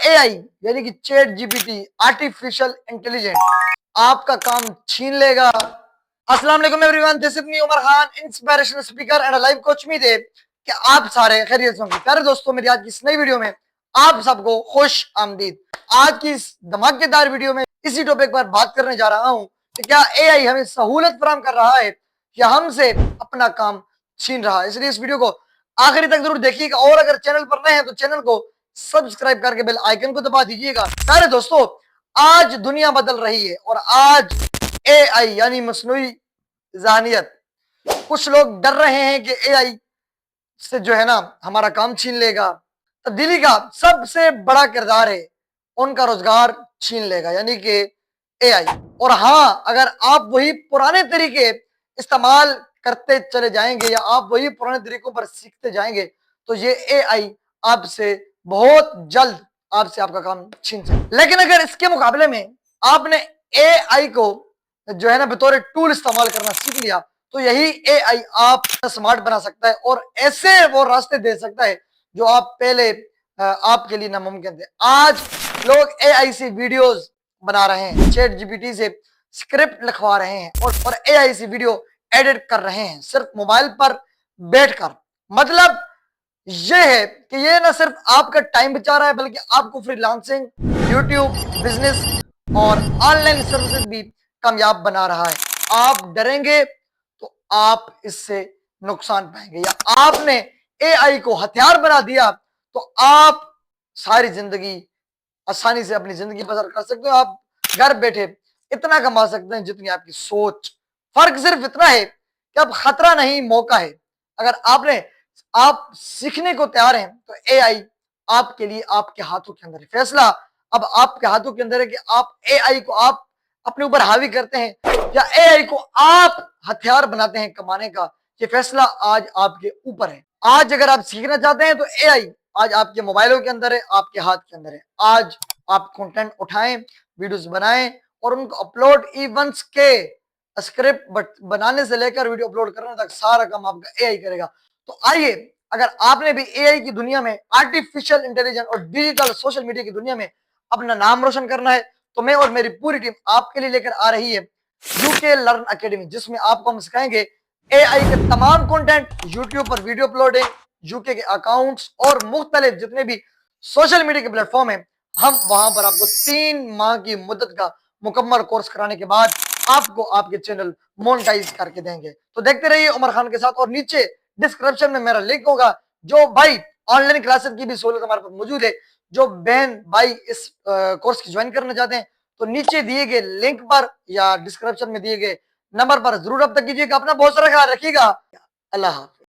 AI यानी कि chat GPT artificial intelligent आपका काम छीन लेगा? अस्सलाम वालेकुम everyone, this is me Umar Khan, inspirational speaker and life coach. उम्मीद है कि आप सारे खैरियत से होंगे। प्यारे दोस्तों, मेरी आज की इस नई वीडियो में आप सबको खुश आमदीद। आज की इस धमाकेदार वीडियो में इसी टॉपिक पर बात करने जा रहा हूं कि क्या एआई हमें सहूलत फराहम कर रहा है या हमसे अपना काम छीन रहा है। इसलिए इस वीडियो को आखिरी तक जरूर देखिएगा और अगर चैनल पर नए हैं तो चैनल को सब्सक्राइब करके बेल आइकन को दबा दीजिएगा। प्यारे दोस्तों, आज दुनिया बदल रही है और आज एआई यानी मसनूई ज़हनियत, कुछ लोग डर रहे हैं कि एआई से जो है ना हमारा काम छीन लेगा। तब्दीली का सबसे बड़ा किरदार है, उनका रोजगार छीन लेगा यानी कि एआई। और हाँ, अगर आप वही पुराने तरीके इस्तेमाल करते चले जाएंगे या आप वही पुराने तरीकों पर सीखते जाएंगे तो ये एआई आपसे बहुत जल्द आपसे आपका काम छीन सकता। लेकिन अगर इसके मुकाबले में आपने एआई को जो है ना बतौर टूल इस्तेमाल करना सीख लिया तो यही एआई आप स्मार्ट बना सकता है और ऐसे वो रास्ते दे सकता है जो आप पहले आपके लिए नामुमकिन थे। आज लोग एआई से वीडियोस बना रहे हैं, चैट जीपीटी से स्क्रिप्ट लिखवा रहे हैं और एआई से वीडियो एडिट कर रहे हैं सिर्फ मोबाइल पर बैठकर। मतलब ये है कि ये ना सिर्फ आपका टाइम बचा रहा है बल्कि आपको फ्रीलांसिंग, यूट्यूब बिजनेस और ऑनलाइन सर्विसेज भी कामयाब बना रहा है। आप डरेंगे तो आप इससे नुकसान पाएंगे, या आपने एआई को हथियार बना दिया तो आप सारी जिंदगी आसानी से अपनी जिंदगी बसर कर सकते हो। आप घर बैठे इतना कमा सकते हैं जितनी आपकी सोच। फर्क सिर्फ इतना है कि अब खतरा नहीं मौका है। अगर आप सीखने को तैयार हैं तो एआई आपके लिए आपके हाथों के अंदर है। फैसला अब आपके हाथों के अंदर है कि आप एआई को आप अपने ऊपर हावी करते हैं या एआई को आप हथियार बनाते हैं कमाने का। ये फैसला आज आपके ऊपर है। आज अगर आप सीखना चाहते हैं तो एआई आज आपके मोबाइलों के अंदर है, आपके हाथ के अंदर है। आज आप कंटेंट उठाएं, वीडियोस बनाएं और उनको अपलोड, इवेंट्स के स्क्रिप्ट बनाने से लेकर वीडियो अपलोड करने तक सारा काम आपका एआई करेगा। तो आइए, अगर आपने भी एआई की दुनिया में, आर्टिफिशियल इंटेलिजेंस और डिजिटल सोशल मीडिया की दुनिया में अपना नाम रोशन करना है तो मैं और मेरी पूरी टीम आपके लिए लेकर आ रही है यूके लर्न अकेडमी, जिसमें आपको हम सिखाएंगे एआई के तमाम कंटेंट, यूट्यूब पर वीडियो अपलोडिंग, यूके के अकाउंट्स और मुख्तलिफ जितने भी सोशल मीडिया के प्लेटफॉर्म है, हम वहां पर आपको 3 माह की मुद्दत का मुकम्मल कोर्स कराने के बाद आपको आपके चैनल मोनेटाइज करके देंगे। तो देखते रहिए उमर खान के साथ। और नीचे डिस्क्रिप्शन में मेरा लिंक होगा। जो भाई ऑनलाइन क्लासेस की भी सहूलत हमारे पास मौजूद है, जो बहन भाई इस कोर्स की ज्वाइन करना चाहते हैं तो नीचे दिए गए लिंक पर या डिस्क्रिप्शन में दिए गए नंबर पर जरूर अब तक कीजिएगा। अपना बहुत सारा ख्याल रखिएगा। अल्लाह हाफ़िज़।